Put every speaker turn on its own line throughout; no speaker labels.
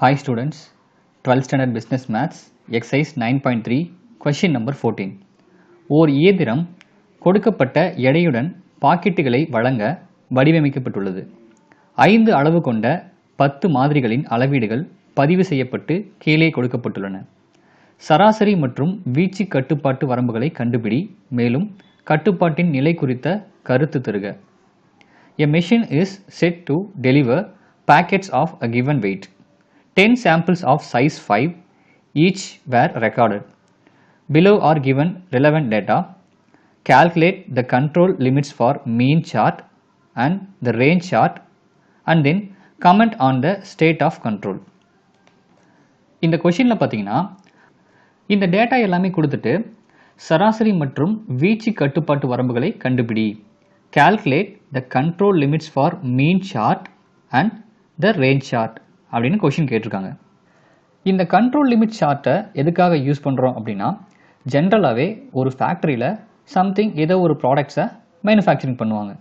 Hi students, 12th standard business maths, exercise 9.3, question number 14. ஓர் இயந்திரம் கொடுக்கப்பட்ட எடையுடன் பாக்கெட்டுகளை வழங்க வடிவமைக்கப்பட்டுள்ளது. 5 அளவு கொண்ட 10 மாதிரிகளின் அளவீடுகள் பதிவு செய்யப்பட்டு கீழே கொடுக்கப்பட்டுள்ளன. சராசரி மற்றும் வீச்சு கட்டுப்பாட்டு வரம்புகளை கண்டுபிடி, மேலும் கட்டுப்பாட்டின் நிலை குறித்த கருத்து தருக. A machine is set to deliver packets of a given weight. 10 samples of size 5 each were recorded. Below are given relevant data. Calculate the control limits for mean chart and the range chart and then comment on the state of control. இந்த கொஷின்ல பார்த்தீங்கன்னா இந்த data எல்லாமே கொடுத்துட்டு சராசரி மற்றும் வீச்சு கட்டுப்பாட்டு வரம்புகளை கண்டுபிடி. Calculate the control limits for mean chart and the range chart அப்படின்னு கொஷின் கேட்டிருக்காங்க. இந்த கண்ட்ரோல் லிமிட் சார்ட்டை எதுக்காக யூஸ் பண்ணுறோம் அப்படின்னா, ஜென்ரலாகவே ஒரு ஃபேக்ட்ரியில் சம்திங் ஏதோ ஒரு ப்ராடக்ட்ஸை மேனுஃபேக்சரிங் பண்ணுவாங்க.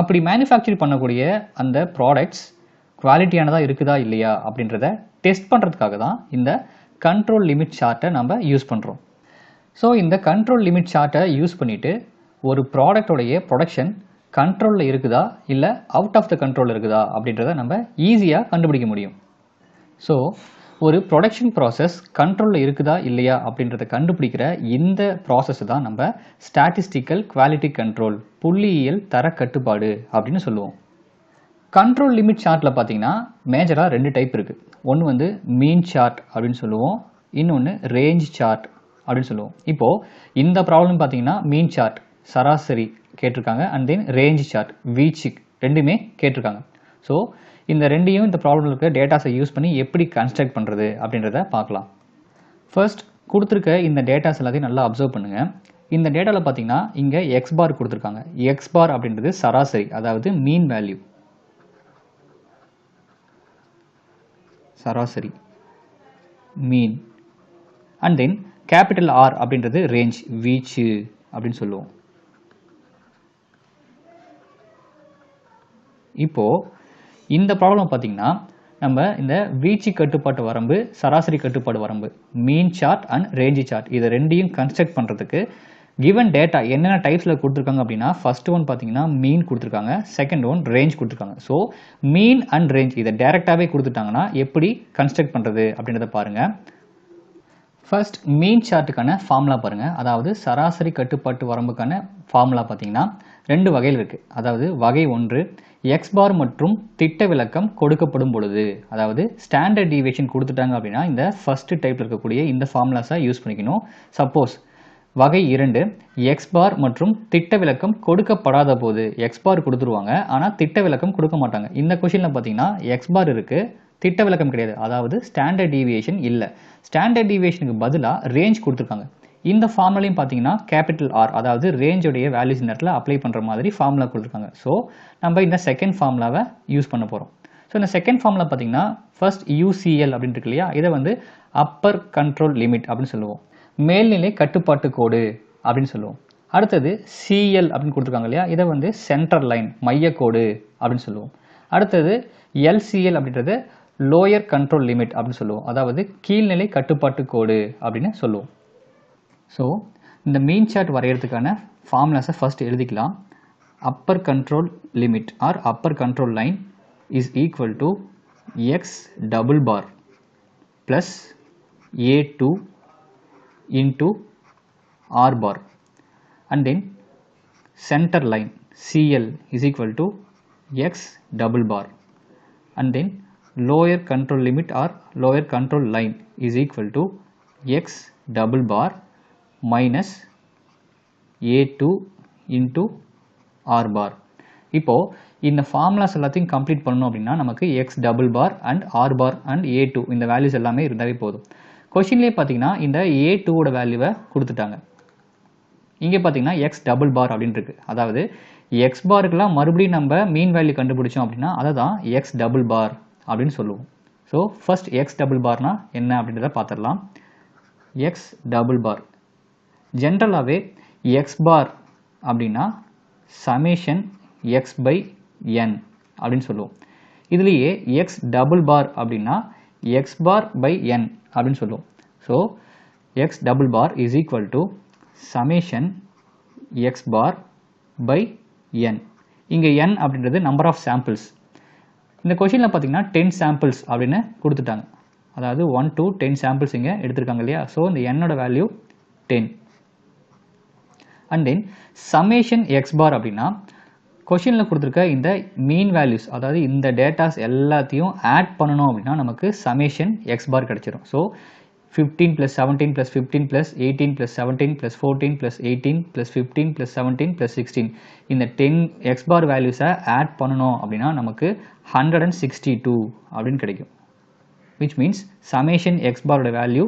அப்படி மேனுஃபேக்சர் பண்ணக்கூடிய அந்த ப்ராடக்ட்ஸ் குவாலிட்டியானதாக இருக்குதா இல்லையா அப்படின்றத டெஸ்ட் பண்ணுறதுக்காக தான் இந்த கண்ட்ரோல் லிமிட் சார்ட்டை நம்ம யூஸ் பண்ணுறோம். ஸோ இந்த கண்ட்ரோல் லிமிட் சார்ட்டை யூஸ் பண்ணிவிட்டு ஒரு ப்ராடக்டோடைய ப்ரொடக்ஷன் கண்ட்ரோலில் இருக்குதா இல்லை அவுட் ஆஃப் த கண்ட்ரோல் இருக்குதா அப்படின்றத நம்ம ஈஸியாக கண்டுபிடிக்க முடியும். ஸோ ஒரு ப்ரொடக்ஷன் ப்ராசஸ் கண்ட்ரோலில் இருக்குதா இல்லையா அப்படின்றத கண்டுபிடிக்கிற இந்த ப்ராசஸ் தான் நம்ம ஸ்டாட்டிஸ்டிக்கல் குவாலிட்டி கண்ட்ரோல், புள்ளியியல் தர கட்டுப்பாடு அப்படின்னு சொல்லுவோம். கண்ட்ரோல் லிமிட் சார்ட்டில் பார்த்தீங்கன்னா மேஜராக 2 டைப் இருக்குது. ஒன்று வந்து மீன் சார்ட் அப்படின்னு சொல்லுவோம், இன்னொன்று ரேஞ்ச் சார்ட் அப்படின்னு சொல்லுவோம். இப்போது இந்த ப்ராப்ளம் பார்த்தீங்கன்னா மீன் சார்ட் சராசரி கேட்டிருக்காங்க, அண்ட் தென் ரேஞ்ச் சார்ட் வீச்சு ரெண்டுமே கேட்டிருக்காங்க. ஸோ இந்த ரெண்டையும் இந்த ப்ராப்ளம் இருக்க டேட்டாஸை யூஸ் பண்ணி எப்படி கன்ஸ்ட்ரக்ட் பண்ணுறது அப்படின்றத பார்க்கலாம். ஃபர்ஸ்ட் கொடுத்துருக்க இந்த டேட்டாஸ் எல்லாத்தையும் நல்லா அப்சர்வ் பண்ணுங்கள். இந்த டேட்டாவில் பார்த்தீங்கன்னா இங்கே எக்ஸ் பார் கொடுத்துருக்காங்க. எக்ஸ் பார் அப்படின்றது சராசரி, அதாவது மீன் வேல்யூ, சராசரி மீன். அண்ட் தென் கேபிட்டல் ஆர் அப்படின்றது ரேஞ்ச், வீச்சு அப்படின்னு சொல்லுவோம். இப்போது இந்த ப்ராப்ளம் பார்த்தீங்கன்னா நம்ம இந்த வீச்சு கட்டுப்பாட்டு வரம்பு, சராசரி கட்டுப்பாடு வரம்பு, மீன் சார்ட் அண்ட் ரேஞ்ச் சார்ட் இதை ரெண்டையும் கன்ஸ்ட்ரக்ட் பண்ணுறதுக்கு கிவன் டேட்டா என்னென்ன டைப்ஸில் கொடுத்துருக்காங்க அப்படின்னா, ஃபர்ஸ்ட் ஒன் பார்த்தீங்கன்னா மீன் கொடுத்துருக்காங்க, செகண்ட் ஒன் ரேஞ்ச் கொடுத்துருக்காங்க. ஸோ மீன் அண்ட் ரேஞ்ச் இதை டேரெக்டாகவே கொடுத்துட்டாங்கன்னா எப்படி கன்ஸ்ட்ரக்ட் பண்ணுறது அப்படின்றத பாருங்கள். ஃபர்ஸ்ட் மீன் சார்ட்டுக்கான ஃபார்முலா பாருங்கள். அதாவது சராசரி கட்டுப்பாட்டு வரம்புக்கான ஃபார்முலா பார்த்தீங்கன்னா 2 வகையில் இருக்குது. அதாவது வகை 1 எக்ஸ் பார் மற்றும் திட்ட விலக்கம் கொடுக்கப்படும் பொழுது, அதாவது ஸ்டாண்டர்ட் டீவியேஷன் கொடுத்துட்டாங்க அப்படின்னா இந்த ஃபர்ஸ்ட் டைப்பில் இருக்கக்கூடிய இந்த ஃபார்முலாஸை யூஸ் பண்ணிக்கணும். சப்போஸ் வகை 2 எக்ஸ் பார் மற்றும் திட்ட விலக்கம் கொடுக்கப்படாத போது, எக்ஸ் பார் கொடுத்துருவாங்க ஆனால் திட்ட விலக்கம் கொடுக்க மாட்டாங்க. இந்த கொஷினில் பார்த்தீங்கன்னா எக்ஸ் பார் இருக்குது, திட்ட விலக்கம் கிடையாது, அதாவது ஸ்டாண்டர்ட் டீவியேஷன் இல்லை. ஸ்டாண்டர்ட் டீவியேஷனுக்கு பதிலாக ரேஞ்ச் கொடுத்துருக்காங்க. இந்த ஃபார்முலையும் பார்த்தீங்கன்னா கேபிட்டல் ஆர், அதாவது ரேஞ்சோடைய வேல்யூஸ் நேரத்தில் அப்ளை பண்ணுற மாதிரி ஃபார்முலா கொடுத்துருக்காங்க. ஸோ நம்ம இந்த செகண்ட் ஃபார்முலாவை யூஸ் பண்ண போகிறோம். ஸோ இந்த செகண்ட் ஃபார்முலா பார்த்தீங்கன்னா ஃபர்ஸ்ட் யூசிஎல் அப்படின்னு இருக்கு இல்லையா, இதை வந்து அப்பர் கண்ட்ரோல் லிமிட் அப்படின்னு சொல்லுவோம். மேல்நிலை கட்டுப்பாட்டு கோடு அப்படின்னு சொல்லுவோம். அடுத்தது சிஎல் அப்படின்னு கொடுத்துருக்காங்க இல்லையா, இதை வந்து சென்டர் லைன், மையக்கோடு அப்படின்னு சொல்லுவோம். அடுத்தது எல்சிஎல் அப்படின்றது லோயர் கண்ட்ரோல் லிமிட் அப்படின்னு சொல்லுவோம், அதாவது கீழ்நிலை கட்டுப்பாட்டு கோடு அப்படின்னு சொல்லுவோம். ஸோ இந்த மீன் சார்ட் வரைகிறதுக்கான ஃபார்முலாஸை ஃபர்ஸ்ட் எழுதிக்கலாம். Upper control limit or upper control line is equal to X double bar plus A2 into R bar and then centre line CL is equal to X double bar and then lower control limit or lower control line is equal to x double bar minus A2 into R bar. இப்போ இந்த formulas எல்லாத்தையும் complete பண்ணணும் அப்படின்னா நமக்கு X double bar and R bar and A2 இந்த values எல்லாமே இருந்தாவே போதும். கொஷின்லேயே பார்த்தீங்கன்னா இந்த A2ஓட வேல்யூவை கொடுத்துட்டாங்க. இங்கே பார்த்தீங்கன்னா எக்ஸ் டபுள் பார் அப்படின்னு இருக்கு. அதாவது எக்ஸ் பாருக்கெல்லாம் மறுபடியும் நம்ம மீன் வேல்யூ கண்டுபிடிச்சோம் அப்படின்னா அதை தான் எக்ஸ் டபுள் பார் அப்படின்னு சொல்லுவோம். ஸோ ஃபர்ஸ்ட் எக்ஸ் டபுள் பார்னா என்ன அப்படின்றத பார்த்துடலாம். எக்ஸ் டபுள் பார் ஜென்ரலாகவே எக்ஸ் பார் அப்படின்னா சமேஷன் எக்ஸ் பை என் அப்படின்னு சொல்லுவோம். இதுலேயே எக்ஸ் டபுள் பார் அப்படின்னா x bar by n அப்படின்னு சொல்லுவோம். So x double bar is equal to summation x bar by n. இங்கே n அப்படின்றது நம்பர் ஆஃப் சாம்பிள்ஸ். இந்த கொஷினில் பார்த்தீங்கன்னா 10 சாம்பிள்ஸ் அப்படின்னு கொடுத்துட்டாங்க. அதாவது 1 to 10 சாம்பிள்ஸ் இங்கே எடுத்திருக்காங்க இல்லையா? ஸோ இந்த என்னோட value 10. And then summation X bar அப்படின்னா கொஷினில் கொடுத்துருக்க இந்த மீன் வேல்யூஸ், அதாவது இந்த டேட்டாஸ் எல்லாத்தையும் ஆட் பண்ணணும் அப்படின்னா நமக்கு சமேஷன் எக்ஸ் பார் கிடச்சிரும். So 15 plus 17 plus 15 plus 18 plus 17 plus 14 plus 18 plus 15 plus 17 plus 16 இந்த 10 x bar வேல்யூஸை ஆட் பண்ணணும் அப்படின்னா நமக்கு 162 அப்படின்னு கிடைக்கும். which means summation x bar ஓட value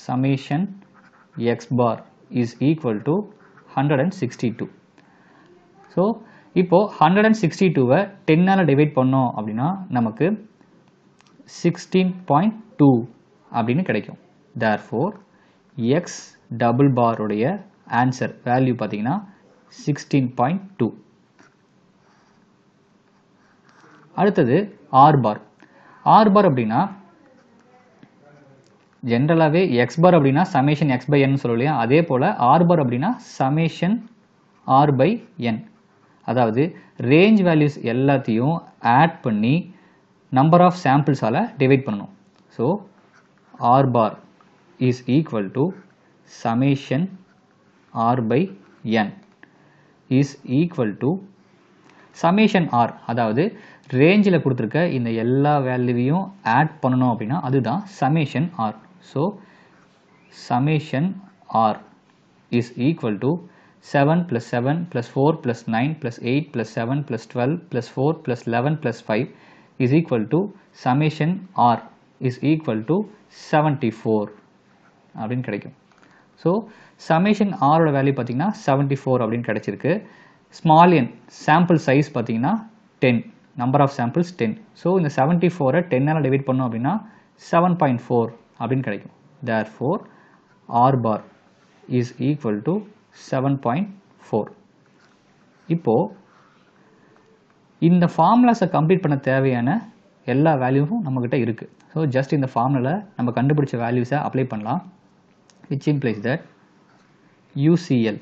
summation x bar is equal to 162. So இப்போ 162வை 10ஆல் டிவைட் பண்ணோம் அப்படின்னா நமக்கு 16.2 அப்படின்னு கிடைக்கும். therefore x double bar உடைய ஆன்சர் வேல்யூ பார்த்தீங்கன்னா 16.2. அடுத்தது r bar. r bar அப்படின்னா ஜென்ரலாகவே x bar அப்படின்னா சமேஷன் x by n சொல்லுவோம் இல்லையா? அதே போல் r bar அப்படின்னா சமேஷன் r by n. அதாவது ரேஞ்ச் வேல்யூஸ் எல்லாத்தையும் ஆட் பண்ணி number of samples ஆல divide பண்ணணும். So r bar is equal to summation r by n is equal to summation r, அதாவது ரேஞ்சில் கொடுத்துருக்க இந்த எல்லா வேல்யூவையும் ஆட் பண்ணணும் அப்படின்னா அதுதான் summation r. So summation r is equal to 7 plus 7 plus 4 plus 9 plus 8 plus 7 plus 12 plus 4 plus 11 plus 5 is equal to summation r is equal to 74 அப்படின்னு கிடைக்கும். ஸோ summation r ஓட வேல்யூ பார்த்தீங்கன்னா 74 அப்படின்னு கிடைச்சிருக்கு. ஸ்மால் n சாம்பிள் சைஸ் பார்த்தீங்கன்னா 10, number of samples 10. So இந்த 74ஐ 10ஆல் divide பண்ணோம் அப்படின்னா 7.4 அப்படின்னு கிடைக்கும். therefore r bar is equal to 7.4. இப்போ இந்த ஃபார்முலாஸை கம்ப்ளீட் பண்ண தேவையான எல்லா வேல்யூவும் நம்மக்கிட்ட இருக்குது. ஸோ ஜஸ்ட் இந்த ஃபார்முலாவில் நம்ம கண்டுபிடிச்ச வேல்யூஸை அப்ளை பண்ணலாம். which implies that UCL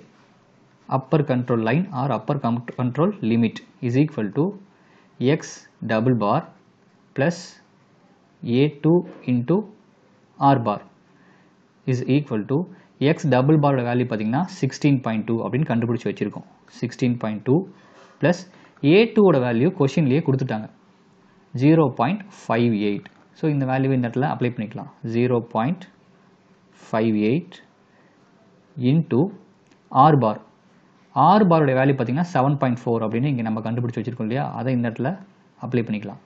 upper control line or upper control limit is equal to x double bar plus A2 into R bar is equal to x double bar value பார்த்தீங்கன்னா 16.2 அப்படின்னு கண்டுபிடிச்சி வச்சுருக்கோம். 16.2 plus A2 ஓட value கொஷின்லேயே கொடுத்துட்டாங்க 0.58. So இந்த value இந்த இடத்துல apply பண்ணிக்கலாம். 0.58 into R bar. R பாரோட வேல்யூ பார்த்தீங்கன்னா 7.4 அப்படின்னு இங்கே நம்ம கண்டுபிடிச்சி வச்சுருக்கோம் இல்லையா? அதை இந்த இடத்துல அப்ளை பண்ணிக்கலாம்.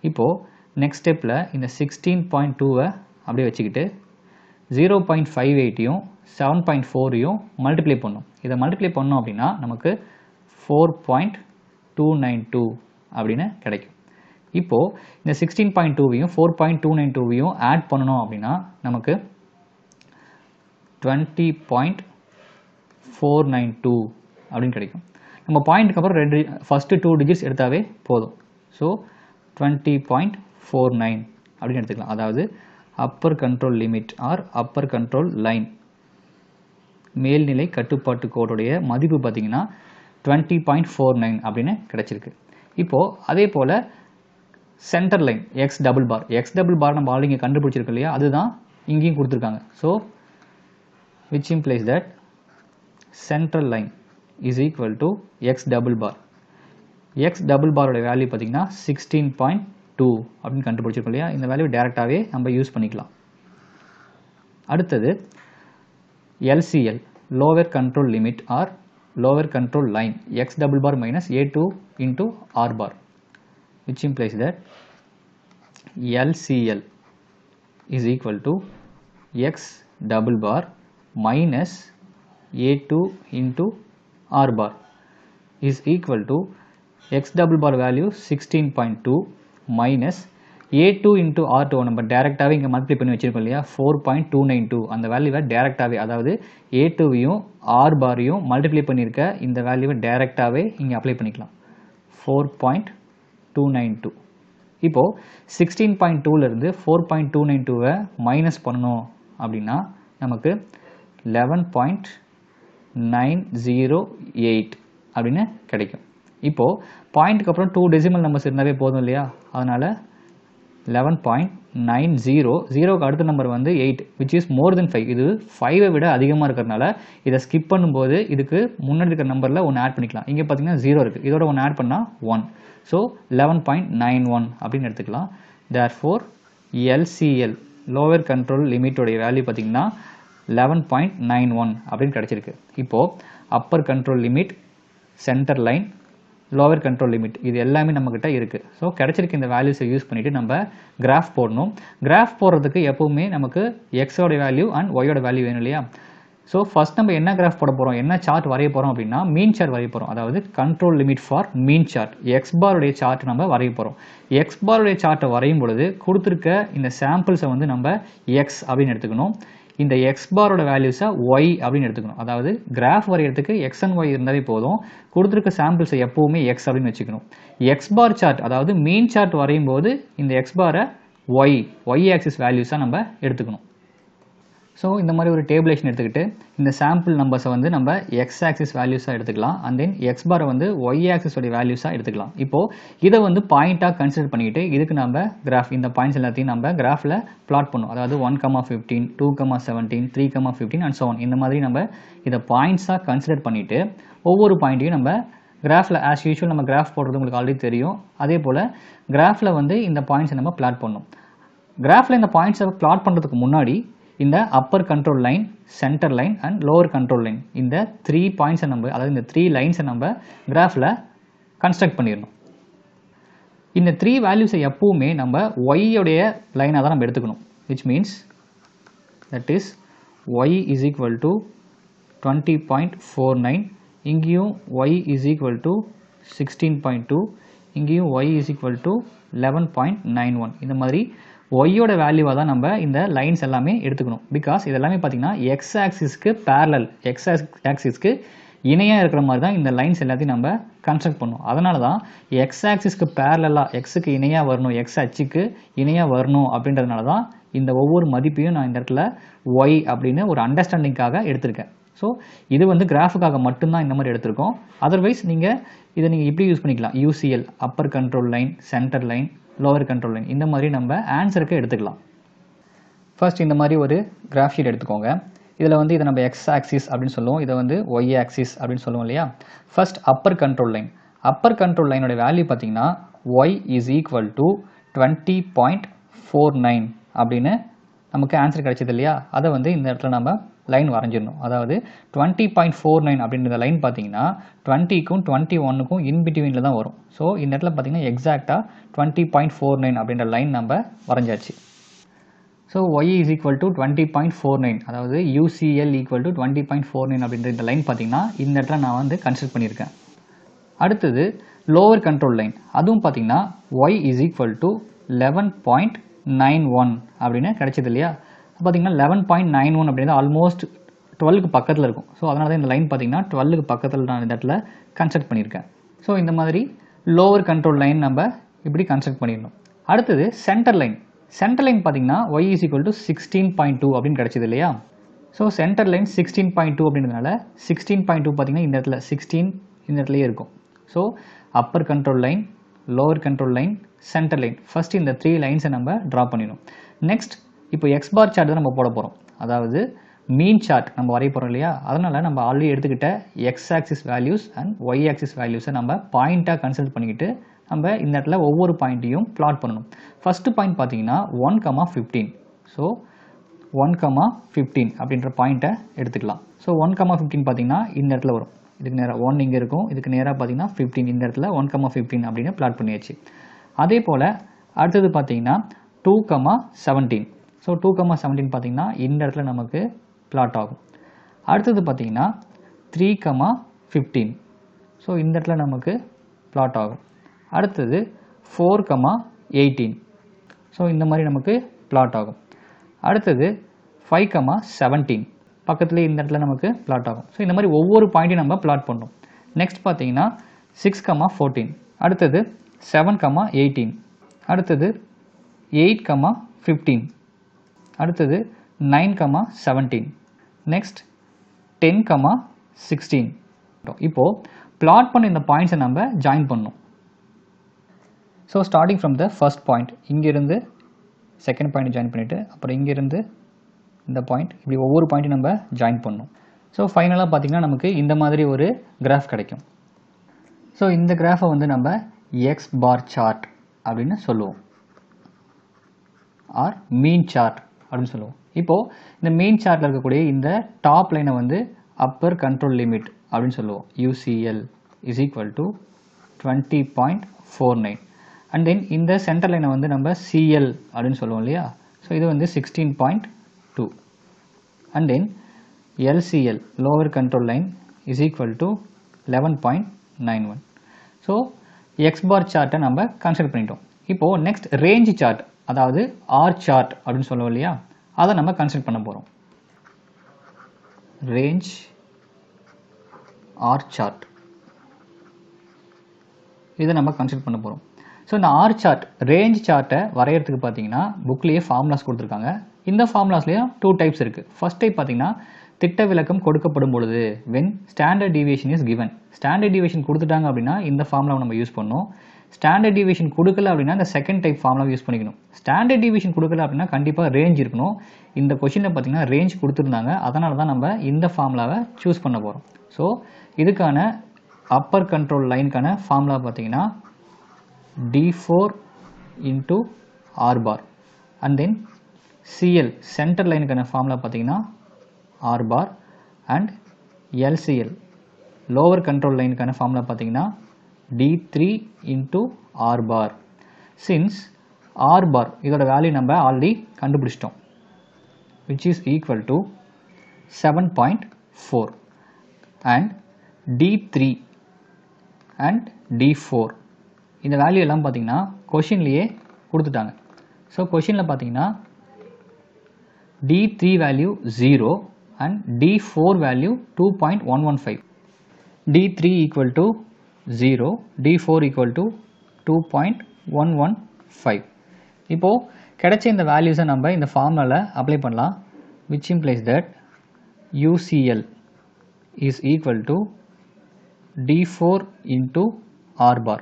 இப்போது நெக்ஸ்ட் ஸ்டெப்பில் இந்த 16.2வை அப்படியே வச்சுக்கிட்டு 0.58ஐயும் 7.4ஐயும் மல்டிப்ளை பண்ணணும். இதை மல்டிப்ளை பண்ணோம் அப்படின்னா நமக்கு 4.292 அப்படின்னு கிடைக்கும். இப்போது இந்த 16.2வையும் 4.292வையும் ஆட் பண்ணணும் அப்படின்னா நமக்கு 20.492 அப்படின்னு கிடைக்கும். நம்ம பாயிண்ட்டுக்கு அப்புறம் ஃபஸ்ட்டு 2 டிஜிட்ஸ் எடுத்தாவே போதும். ஸோ 20.49 அப்படின்னு எடுத்துக்கலாம். அதாவது upper control limit or upper control line மேல்நிலை கட்டுப்பாட்டு கோடுடைய மதிப்பு பார்த்தீங்கன்னா 20.49 அப்படின்னு கிடைச்சிருக்கு. இப்போது அதே போல் centre line X double bar நம்ம ஆல்ரெடி இங்கே கண்டுபிடிச்சிருக்கோம் இல்லையா? அதுதான் இங்கேயும் கொடுத்துருக்காங்க. So which implies that central line is equal to x double bar. x double bar ஓட வேல்யூ பார்த்தீங்கன்னா 16.2 அப்படின்னு கண்டுபிடிச்சிருக்கோம் இல்லையா? இந்த வேல்யூ டேரெக்டாகவே நம்ம யூஸ் பண்ணிக்கலாம். அடுத்தது LCL lower control limit or lower control line x double bar minus A2 into R bar, which implies that LCL is equal to x double bar minus A2 into R bar is equal to x double bar value 16.2 minus A2 into R2 நம்ம டேரெக்டாகவே இங்கே multiply பண்ணி வச்சுருக்கோம் இல்லையா? 4.292 அந்த வேல்யூவை டேரெக்டாகவே, அதாவது A2வையும் R பாரையும் மல்டிப்ளை பண்ணியிருக்க இந்த வேல்யூவை டேரெக்டாகவே இங்கே அப்ளை பண்ணிக்கலாம். 4.292 இப்போது 16.2லேருந்து 4.292 மைனஸ் பண்ணணும் அப்படின்னா நமக்கு 11.908 அப்படின்னு கிடைக்கும். இப்போது பாயிண்ட்டுக்கு அப்புறம் 2 டெசிமல் நம்பர்ஸ் இருந்தாவே போதும் இல்லையா, அதனால் 11.90, ஜீரோக்கு அடுத்த நம்பர் வந்து 8 விச் இஸ் மோர் தென் 5. இது 5ஐ விட அதிகமாக இருக்கிறதுனால இதை ஸ்கிப் பண்ணும்போது இதுக்கு முன்னாடி இருக்கிற நம்பரில் ஒன்று ஆட் பண்ணிக்கலாம். இங்கே பார்த்தீங்கன்னா 0 இருக்குது, இதோட ஒன்று ஆட் பண்ணால் 1. ஸோ 11.91 அப்படின்னு எடுத்துக்கலாம். தேர்ஃபோர் எல்சிஎல் லோவர் கண்ட்ரோல் லிமிட்டோடைய வேல்யூ பார்த்தீங்கன்னா 11.91 அப்படின்னு கிடச்சிருக்கு. இப்போது Appar control limit, centre line, lower control limit இது எல்லாமே நம்மக்கிட்ட இருக்குது. ஸோ கிடச்சிருக்க இந்த வேல்யூஸை யூஸ் பண்ணிவிட்டு நம்ம கிராஃப் போடணும். கிராஃப் போடுறதுக்கு எப்போவுமே நமக்கு எக்ஸோட வேல்யூ அண்ட் ஒய்யோட வேல்யூ வேணும் இல்லையா. ஸோ ஃபஸ்ட் நம்ம என்ன கிராஃப் போட போகிறோம், என்ன சார்ட் வரைய போகிறோம் அப்படின்னா மீன் சார்ட் வரைய போகிறோம். அதாவது control limit for mean chart, X பாருடைய சார்ட் நம்ம வரைய போகிறோம். எக்ஸ் பாருடைய சார்ட்டை வரையும் பொழுது கொடுத்துருக்க இந்த சாம்பிள்ஸை வந்து நம்ம எக்ஸ் அப்படின்னு எடுத்துக்கணும். இந்த எக்ஸ் பாரோட வேல்யூஸை ஒய் அப்படின்னு எடுத்துக்கணும். அதாவது கிராஃப் வரைகிறதுக்கு எக்ஸ் அண்ட் ஒய் இருந்தாலே போதும், கொடுத்துருக்க சாம்பிள்ஸை எப்போவுமே எக்ஸ் அப்படின்னு வச்சுக்கணும். எக்ஸ் பார் சார்ட் அதாவது மீன் சார்ட் வரையும் போது இந்த எக்ஸ் பாரை ஒய் ஆக்சிஸ் வேல்யூஸாக நம்ம எடுத்துக்கணும். ஸோ இந்த மாதிரி ஒரு டேபிளேஷன் எடுத்துக்கிட்டு இந்த சாம்பிள் நம்பர்ஸை வந்து நம்ம எக்ஸ் ஆக்சிஸ் வேல்யூஸாக எடுத்துக்கலாம். அண்ட் தென் எக்ஸ் பாரை வந்து ஒய் ஆக்சிஸோடைய வேல்யூஸாக எடுத்துக்கலாம். இப்போது இதை வந்து பாயிண்ட்டாக கன்சிடர் பண்ணிக்கிட்டு இதுக்கு நம்ம கிராஃப் இந்த பாயிண்ட்ஸ் எல்லாத்தையும் நம்ம கிராஃபில் பிளாட் பண்ணும். அதாவது 1,15, 2,17, 3,15 அண்ட் so on. இந்த மாதிரி நம்ம இதை பாயிண்ட்ஸாக கன்சிடர் பண்ணிவிட்டு ஒவ்வொரு பாயிண்ட்டையும் நம்ம கிராஃபில் ஆஸ் யூஷுவல் நம்ம கிராஃப் போடுறது உங்களுக்கு ஆல்ரெடி தெரியும். அதே போல் கிராஃபில் வந்து இந்த பாயிண்ட்ஸை நம்ம பிளாட் பண்ணணும். கிராஃபில் இந்த பாயிண்ட்ஸை பிளாட் பண்ணுறதுக்கு முன்னாடி இந்த Appar control line, centre line and lower control line இந்த 3 பாயிண்ட்ஸை நம்ம அதாவது இந்த 3 லைன்ஸை நம்ம கிராஃபில் கன்ஸ்ட்ரக்ட் பண்ணிடணும். இந்த 3 வேல்யூஸை எப்பவுமே நம்ம ஒய்யோடைய லைனாக தான் நம்ம எடுத்துக்கணும். Which means that is Y is equal to 20.49, இங்கேயும் ஒய் இஸ் ஈக்குவல் டு 16.2, இங்கேயும் ஒய் இஸ் ஈக்குவல் டு 11.91. இந்த மாதிரி ஒய்யோட வேல்யூவாக தான் நம்ம இந்த லைன்ஸ் எல்லாமே எடுத்துக்கணும். பிகாஸ் இது எல்லாமே பார்த்தீங்கன்னா எக்ஸ் ஆக்சிஸ்க்கு பேரலல், எக்ஸ் ஆக்சிஸ்க்கு இணையாக இருக்கிற மாதிரி தான் இந்த லைன்ஸ் எல்லாத்தையும் நம்ம கன்ஸ்ட்ரக்ட் பண்ணுவோம். அதனால தான் எக்ஸ் ஆக்சிஸ்க்கு பேரலாக எக்ஸுக்கு இணையாக வரணும், எக்ஸ் அச்சுக்கு இணையாக வரணும் அப்படின்றதுனால தான் இந்த ஒவ்வொரு மதிப்பையும் நான் இந்த இடத்துல ஒய் அப்படின்னு ஒரு அண்டர்ஸ்டாண்டிங்காக எடுத்திருக்கேன். ஸோ இது வந்து கிராஃபுக்காக மட்டும்தான் இந்த மாதிரி எடுத்திருக்கோம். அதர்வைஸ் நீங்கள் இதை நீங்கள் இப்படி யூஸ் பண்ணிக்கலாம். UCL Appar control line, centre line, lower control line இந்த மாதிரி நம்ம ஆன்சருக்கு எடுத்துக்கலாம். ஃபர்ஸ்ட் இந்த மாதிரி ஒரு கிராஃப் ஷீட் எடுத்துக்கோங்க. இதில் வந்து இதை நம்ம எக்ஸ் ஆக்சிஸ் அப்படின்னு சொல்லுவோம், இதை வந்து ஒய் ஆக்சிஸ் அப்படின்னு சொல்லுவோம் இல்லையா. First upper control line, upper control லைனோட வேல்யூ பார்த்தீங்கன்னா ஒய் இஸ் ஈக்குவல் டு 20.49 அப்படின்னு நமக்கு ஆன்சர் கிடைச்சது இல்லையா. அதை வந்து இந்த இடத்துல நம்ம லைன் வரைஞ்சிடணும். அதாவது 20.49 அப்படின்ற லைன் பார்த்தீங்கன்னா 20க்கும் 21க்கும் இன்பிட்வீனில் தான் வரும். ஸோ இந்த இடத்துல பார்த்தீங்கன்னா எக்ஸாக்டாக 20.49 அப்படின்ற லைன் நம்ம வரைஞ்சாச்சு. So Y is equal to 20.49 அதாவது யூசிஎல் ஈக்குவல் டு 20.49 அப்படின்ற இந்த லைன் பார்த்தீங்கன்னா இந்த இடத்துல நான் வந்து கன்சிடர் பண்ணியிருக்கேன். அடுத்தது லோவர் கண்ட்ரோல் லைன், அதுவும் பார்த்தீங்கன்னா ஒய் இஸ் ஈக்குவல் டு 11.91 அப்படின்னு கிடைச்சது இல்லையா. பார்த்தீங்கன்னா 11.91 அப்படின்றது ஆல்மோஸ்ட் 12க்கு பக்கத்தில் இருக்கும். ஸோ அதனால தான் இந்த லைன் பார்த்தீங்கன்னா 12க்கு பக்கத்தில் நான் இந்த இடத்துல கன்ஸ்ட்ரக்ட் பண்ணியிருக்கேன். ஸோ இந்த மாதிரி லோவர் கண்ட்ரோல் லைன் நம்ம இப்படி கன்ஸ்ட்ரக்ட் பண்ணிடணும். அடுத்தது சென்டர் லைன், சென்டர் லைன் பார்த்தீங்கன்னா ஒய் இஸ் ஈக்குவல் டு 16.2 அப்படின்னு கிடைச்சது இல்லையா. ஸோ சென்டர் லைன் 16.2 அப்படின்றதுனால 16.2 பார்த்தீங்கன்னா இந்த இடத்துல 16 இந்த இடத்துலையே இருக்கும். So Appar control line, lower control line, centre line first இந்த 3 லைன்ஸை நம்ம ட்ரா பண்ணிடணும். நெக்ஸ்ட் இப்போ எக்ஸ் பார் சார்ட் தான் நம்ம போட போகிறோம். அதாவது மீன் சார்ட் நம்ம வரைய போகிறோம் இல்லையா. அதனால் நம்ம ஆல்ரெடி எடுத்துக்கிட்ட X axis values and Y axis வேல்யூஸை நம்ம பாயிண்ட்டாக கன்சிடர் பண்ணிக்கிட்டு நம்ம இந்த இடத்துல ஒவ்வொரு பாயிண்ட்டையும் பிளாட் பண்ணணும். ஃபஸ்ட்டு பாயிண்ட் பார்த்தீங்கன்னா 1,15. ஸோ 1,15 அப்படின்ற பாயிண்ட்டை எடுத்துக்கலாம். ஸோ 1,15 பார்த்தீங்கன்னா இந்த இடத்துல வரும். இதுக்கு நேராக 1 இங்கே இருக்கும், இதுக்கு நேராக பார்த்தீங்கன்னா 15 இந்த இடத்துல 1,15 அப்படின்னு பிளாட் பண்ணியாச்சு. அதே போல் அடுத்தது பார்த்தீங்கன்னா 2,17. ஸோ 2,17 பார்த்தீங்கன்னா இந்த இடத்துல நமக்கு பிளாட் ஆகும். அடுத்தது பார்த்தீங்கன்னா 3,15. ஸோ இந்த இடத்துல நமக்கு பிளாட் ஆகும். அடுத்தது 4,18. ஸோ இந்த மாதிரி நமக்கு பிளாட் ஆகும். அடுத்தது 5,17 பக்கத்துலேயே இந்த இடத்துல நமக்கு பிளாட் ஆகும். ஸோ இந்த மாதிரி ஒவ்வொரு பாயிண்ட்டையும் நம்ம பிளாட் பண்ணணும். நெக்ஸ்ட் பார்த்தீங்கன்னா 6,14. அடுத்தது 7,18. அடுத்தது 8,15, அடுத்தது 9,17, நெக்ஸ்ட் 10,16. இப்போ பிளாட் பண்ண இந்த பாயிண்ட்ஸை நம்ம ஜாயின் பண்ணணும். So starting from the first point, இங்கிருந்து செகண்ட் பாயிண்ட் ஜாயின் பண்ணிவிட்டு அப்புறம் இங்கிருந்து இந்த பாயிண்ட், இப்படி ஒவ்வொரு பாயிண்ட்டும் நம்ம ஜாயின் பண்ணணும். ஸோ ஃபைனலாக பார்த்திங்கன்னா நமக்கு இந்த மாதிரி ஒரு கிராஃப் கிடைக்கும். ஸோ இந்த கிராஃபை வந்து நம்ம எக்ஸ் பார் சார்ட் அப்படின்னு சொல்லுவோம், ஆர் மீன் சார்ட் அப்படின்னு சொல்லுவோம். இப்போது இந்த மீன் சார்ட்டில் இருக்கக்கூடிய இந்த டாப் லைனை வந்து அப்பர் கண்ட்ரோல் லிமிட் அப்படின்னு சொல்லுவோம். UCL is equal to 20.49. And then இந்த சென்டர் லைனை வந்து நம்ம CL அப்படின்னு சொல்லுவோம் இல்லையா. ஸோ இது வந்து 16.2. And then LCL lower control line is equal to 11.91. So X bar சார்ட்டை நம்ம கன்சிடர் பண்ணிட்டோம். இப்போது நெக்ஸ்ட் ரேஞ்ச் சார்ட், அதாவது ஆர் சார்ட் அப்படின்னு சொல்லுவோம் இல்லையா, அதை நம்ம கன்சிடர் பண்ண போகிறோம். ரேஞ்ச் ஆர் சார்ட், இதை நம்ம கன்சிடர் பண்ண போகிறோம். ஸோ இந்த ஆர் சார்ட், ரேஞ்ச் சார்ட்டை வரைகிறதுக்கு பார்த்தீங்கன்னா புக்லேயே ஃபார்முலாஸ் கொடுத்துருக்காங்க. இந்த ஃபார்முலாஸ்லேயும் 2 டைப்ஸ் இருக்குது. ஃபர்ஸ்ட் டைப் பார்த்தீங்கன்னா திட்ட விலக்கம் கொடுக்கப்படும் பொழுது, when standard deviation is given. Standard deviation கொடுத்துட்டாங்க அப்படின்னா இந்த ஃபார்முலாவை நம்ம யூஸ் பண்ணணும். ஸ்டாண்டர்ட் டிவியேஷன் கொடுக்கல அப்படின்னா இந்த செகண்ட் டைப் ஃபார்முலா யூஸ் பண்ணிக்கணும். ஸ்டாண்டர்ட் டிவியேஷன் கொடுக்கல அப்படின்னா கண்டிப்பாக ரேஞ்ச் இருக்கணும். இந்த கொஷினில் பார்த்தீங்கன்னா ரேஞ்ச் கொடுத்துருந்தாங்க, அதனால தான் நம்ம இந்த ஃபார்முலாவை சூஸ் பண்ண போகிறோம். ஸோ இதுக்கான அப்பர் கண்ட்ரோல் லைனுக்கான ஃபார்முலா பார்த்தீங்கன்னா D4 into R bar. And then CL centre லைனுக்கான ஃபார்முலா பார்த்தீங்கன்னா R bar. And LCL lower control லைனுக்கான ஃபார்முலா பார்த்தீங்கன்னா D3 into R bar. Since R bar இதோட வேல்யூ நம்ம ஆல்ரெடி கண்டுபிடிச்சிட்டோம், which is equal to 7.4. and D3 and D4 இந்த வேல்யூ எல்லாம் பார்த்தீங்கன்னா கொஷின்லேயே கொடுத்துட்டாங்க. ஸோ கொஷினில் பார்த்தீங்கன்னா D3 value 0 and D4 value 2.115. D3 equal to 0, D4 equal to 2.115. இப்போது கிடைச்ச இந்த வேல்யூஸை நம்ம இந்த ஃபார்முலாவில் அப்ளை பண்ணலாம், which implies that UCL is equal to D4 into R bar.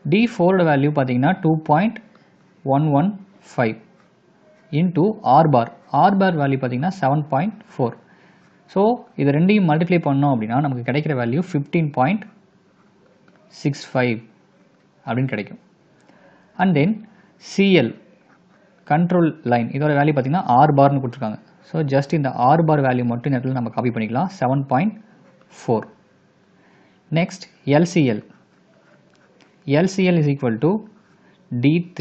D4 value பார்த்தீங்கன்னா 2.115 into R bar. R bar value பார்த்தீங்கன்னா 7.4. ஸோ இது ரெண்டையும் மல்டிப்ளை பண்ணோம் அப்படின்னா நமக்கு கிடைக்கிற வேல்யூ 15.65 அப்படின்னு கிடைக்கும். And then CL control line, இதோட வேல்யூ பார்த்தீங்கன்னா R பார்னு கொடுத்துருக்காங்க. ஸோ ஜஸ்ட் இந்த R bar வேல்யூ மட்டும் இந்த இடத்துல நம்ம காப்பி பண்ணிக்கலாம், 7.4. Next LCL is equal to D3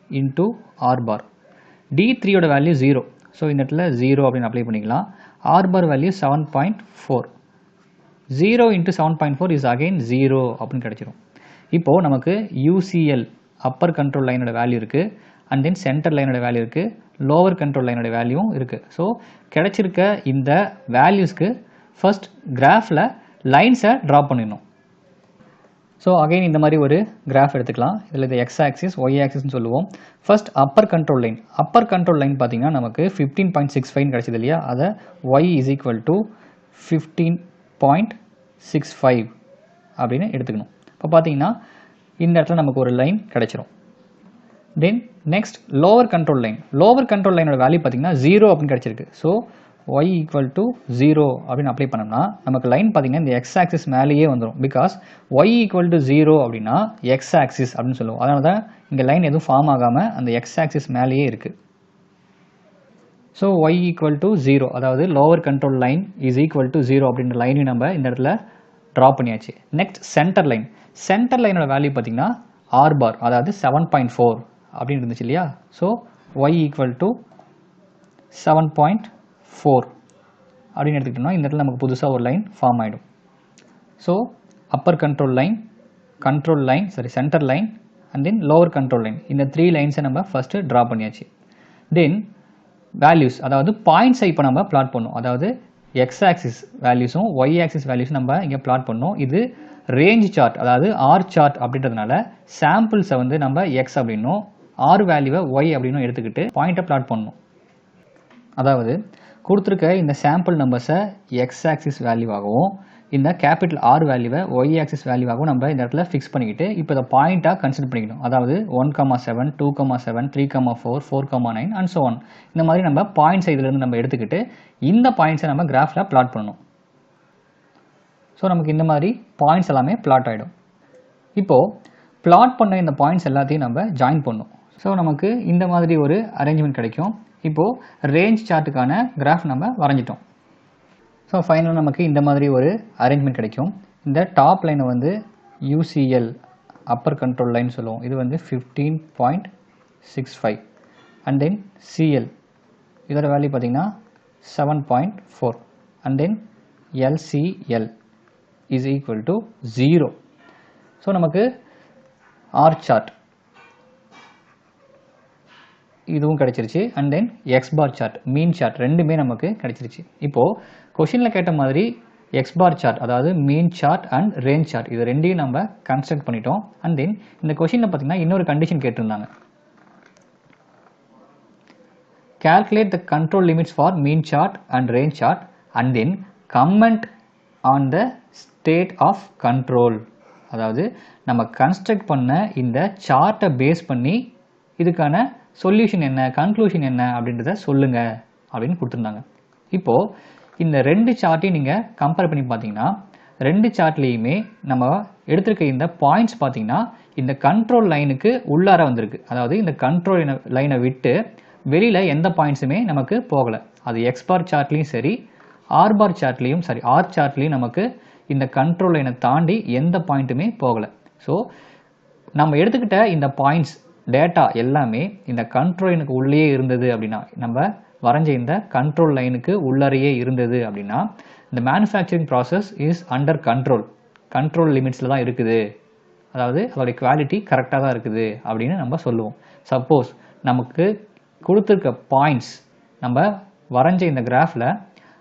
into R bar. D3 ஓட வேல்யூ 0, ஸோ இந்த இடத்துல 0 அப்படின்னு அப்ளை பண்ணிக்கலாம். R bar value 7.4. 0 into 7.4 is again 0 அப்படின்னு கிடைச்சிரும். இப்போது நமக்கு UCL அப்பர் கண்ட்ரோல் லைனோட வேல்யூ இருக்குது, அண்ட் தென் சென்டர் லைனோட வேல்யூ இருக்குது, லோவர் கண்ட்ரோல் லைனோட வேல்யூவும் இருக்குது. ஸோ கிடைச்சிருக்க இந்த வேல்யூஸ்க்கு ஃபர்ஸ்ட் கிராஃபில் லைன்ஸை ட்ரா பண்ணிடணும். ஸோ அகைன் இந்த மாதிரி ஒரு கிராஃப் எடுத்துக்கலாம். இதில் இது எக்ஸ் ஆக்சிஸ், ஒய் ஆக்சிஸ்ன்னு சொல்லுவோம். First upper control line, upper control line பார்த்தீங்கன்னா நமக்கு 15.65 கிடைச்சது இல்லையா, அதை y is equal to 15.65 அப்படின்னு எடுத்துக்கணும். இப்போ பார்த்தீங்கன்னா இந்த இடத்துல நமக்கு ஒரு லைன் கிடைச்சிரும். Then next lower control line, lower control லைனோட வேல்யூ பார்த்தீங்கன்னா 0 அப்படின்னு கிடைச்சிருக்கு. ஸோ y equal to 0 அப்படின்னு அப்ளை பண்ணோம்னா நமக்கு லைன் பார்த்தீங்கன்னா இந்த எக்ஸ் ஆக்சிஸ் மேலேயே வந்துடும். பிகாஸ் y equal to 0 அப்படின்னா எக்ஸ் ஆக்சிஸ் அப்படின்னு சொல்லுவோம். அதனால தான் இங்கே லைன் எதுவும் ஃபார்ம் ஆகாமல் அந்த எக்ஸ் ஆக்சிஸ் மேலேயே இருக்குது. ஸோ y equal to 0, அதாவது lower control line is equal to 0 அப்படின்ற லைனையும் நம்ம இந்த இடத்துல ட்ரா பண்ணியாச்சு. நெக்ஸ்ட் சென்டர் லைன், சென்டர் லைனோட வேல்யூ பார்த்தீங்கன்னா R bar, அதாவது 7.4 அப்படின்னு இருந்துச்சு இல்லையா. ஸோ y equal to 7.4 அப்படின்னு எடுத்துக்கிட்டோம்னா இந்த இடத்துல நமக்கு புதுசாக ஒரு லைன் ஃபார்ம் ஆகிடும். So Appar control line, centre line and then lower control line, இந்த 3 லைன்ஸை நம்ம ஃபஸ்ட்டு ட்ரா பண்ணியாச்சு. தென் வேல்யூஸ், அதாவது பாயிண்ட்ஸை இப்போ நம்ம பிளாட் பண்ணோம். அதாவது எக்ஸ் ஆக்சிஸ் வேல்யூஸும் ஒய் ஆக்சிஸ் வேல்யூஸும் நம்ம இங்கே பிளாட் பண்ணோம். இது ரேஞ்ச் சார்ட் அதாவது ஆர் சார்ட் அப்படின்றதுனால சாம்பிள்ஸை வந்து நம்ம எக்ஸ் அப்படின்னும் ஆர் வேல்யூவை ஒய் அப்படின்னும் எடுத்துக்கிட்டு பாயிண்ட்டை பிளாட் பண்ணணும். அதாவது கொடுத்துருக்க இந்த சாம்பிள் நம்பர்ஸை எக்ஸ் ஆக்சிஸ் வேல்யூவாகவும் இந்த கேபிட்டல் ஆர் வேல்யூவை ஒய் ஆக்சிஸ் வேல்யூவாகவும் நம்ம இந்த இடத்துல ஃபிக்ஸ் பண்ணிக்கிட்டு இப்போ இதை பாயிண்ட்டாக கன்சிடர் பண்ணிக்கணும். அதாவது 1,7 2,7 3,4 4,9 அண்ட் ஸோ ஒன். இந்த மாதிரி நம்ம பாயிண்ட்ஸை இதிலிருந்து நம்ம எடுத்துக்கிட்டு இந்த பாயிண்ட்ஸை நம்ம கிராஃபில் பிளாட் பண்ணணும். ஸோ நமக்கு இந்த மாதிரி பாயிண்ட்ஸ் எல்லாமே பிளாட் ஆகிடும். இப்போது பிளாட் பண்ண இந்த பாயிண்ட்ஸ் எல்லாத்தையும் நம்ம ஜாயின் பண்ணணும். ஸோ நமக்கு இந்த மாதிரி ஒரு அரேஞ்ச்மெண்ட் கிடைக்கும். இப்போது ரேஞ்ச் சார்ட்டுக்கான கிராஃப் நம்ம வரைஞ்சிட்டோம். ஸோ ஃபைனலாக நமக்கு இந்த மாதிரி ஒரு அரேஞ்ச்மெண்ட் கிடைக்கும். இந்த டாப் லைனை வந்து UCL அப்பர் கண்ட்ரோல் லைன் சொல்லுவோம். இது வந்து 15.65 அண்ட் தென் CL இதோட வேல்யூ பார்த்திங்கன்னா 7.4 and then LCL is equal to 0. So நமக்கு ஆர் சார்ட் இதுவும் கிடைச்சிருச்சு. And then X bar chart mean chart ரெண்டுமே நமக்கு கிடைச்சிருச்சு. இப்போது கொஷினில் கேட்ட மாதிரி எக்ஸ் பார் சார்ட் அதாவது மீன் சார்ட் அண்ட் ரேஞ்ச் சார்ட் இது ரெண்டையும் நம்ம கன்ஸ்ட்ரக்ட் பண்ணிட்டோம். அண்ட் தென் இந்த கொஷினில் பார்த்தீங்கன்னா இன்னொரு கண்டிஷன் கேட்டிருந்தாங்க. calculate the control limits for mean chart and range chart and then comment on the state of control. அதாவது நம்ம கன்ஸ்ட்ரக்ட் பண்ண இந்த சார்ட்டை பேஸ் பண்ணி இதுக்கான சொல்யூஷன் என்ன கன்க்ளூஷன் என்ன அப்படின்றத சொல்லுங்க அப்படின்னு கொடுத்துருந்தாங்க. இப்போது இந்த ரெண்டு சார்ட்டையும் நீங்கள் கம்பேர் பண்ணி பார்த்தீங்கன்னா ரெண்டு சார்ட்லேயுமே நம்ம எடுத்திருக்க இந்த பாயிண்ட்ஸ் பார்த்தீங்கன்னா இந்த கண்ட்ரோல் லைனுக்கு உள்ளார வந்திருக்கு. அதாவது இந்த கண்ட்ரோல் லைனை விட்டு வெளியில் எந்த பாயிண்ட்ஸுமே நமக்கு போகலை. அது எக்ஸ் பார் சார்ட்லேயும் சரி ஆர் பார் சார்ட்லேயும் சரி ஆர் சார்ட்லேயும் நமக்கு இந்த கண்ட்ரோல் லைனை தாண்டி எந்த பாயிண்ட்டுமே போகலை. ஸோ நம்ம எடுத்துக்கிட்ட இந்த பாயிண்ட்ஸ் டேட்டா எல்லாமே இந்த கண்ட்ரோல் லைனுக்கு உள்ளே இருந்தது அப்படின்னா நம்ம வரைஞ்ச இந்த கண்ட்ரோல் லைனுக்கு உள்ளறையே இருந்தது அப்படின்னா இந்த manufacturing process is under control லிமிட்ஸில் தான் இருக்குது. அதாவது அதோடைய குவாலிட்டி கரெக்டாக தான் இருக்குது அப்படின்னு நம்ம சொல்லுவோம். சப்போஸ் நமக்கு கொடுத்துருக்க பாயிண்ட்ஸ் நம்ம வரைஞ்ச இந்த கிராஃபில்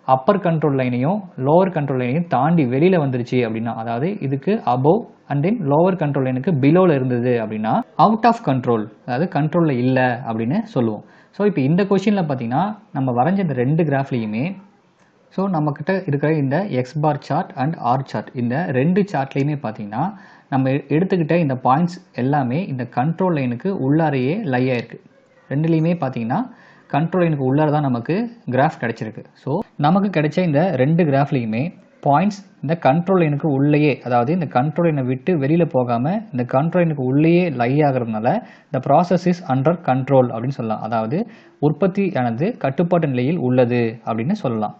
அப்பர் கண்ட்ரோல் லைனையும் லோவர் கண்ட்ரோல் லைனையும் தாண்டி வெளியில் வந்துருச்சு அப்படின்னா அதாவது இதுக்கு above and then lower control லைனுக்கு பிலோவில் இருந்தது அப்படின்னா அவுட் ஆஃப் கண்ட்ரோல் அதாவது கண்ட்ரோலில் இல்லை அப்படின்னு சொல்லுவோம். ஸோ இப்போ இந்த கொஷினில் பார்த்தீங்கன்னா நம்ம வரைஞ்ச இந்த ரெண்டு கிராஃப்லேயுமே ஸோ நம்மக்கிட்ட இருக்கிற இந்த X bar chart and R chart இந்த ரெண்டு சார்ட்லேயுமே பார்த்தீங்கன்னா நம்ம எடுத்துக்கிட்ட இந்த பாயிண்ட்ஸ் எல்லாமே இந்த கண்ட்ரோல் லைனுக்கு உள்ளாரையே லை ஆயிருக்கு. ரெண்டுலேயுமே பார்த்தீங்கன்னா கண்ட்ரோல் லைனுக்கு உள்ளார தான் நமக்கு கிராஃப் கிடைச்சிருக்கு. ஸோ நமக்கு கிடைச்ச இந்த ரெண்டு கிராஃப்லேயுமே பாயிண்ட்ஸ் இந்த கண்ட்ரோல் லைனுக்கு உள்ளேயே அதாவது இந்த கண்ட்ரோல் லைனை விட்டு வெளியில் போகாமல் இந்த கண்ட்ரோல் லைனுக்கு உள்ளேயே லை ஆகிறதுனால இந்த ப்ராசஸ் இஸ் அண்டர் கண்ட்ரோல் அப்படின்னு சொல்லலாம். அதாவது உற்பத்தியானது கட்டுப்பாட்டு நிலையில் உள்ளது அப்படின்னு சொல்லலாம்.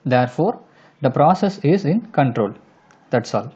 Therefore, the process is in control. That's all.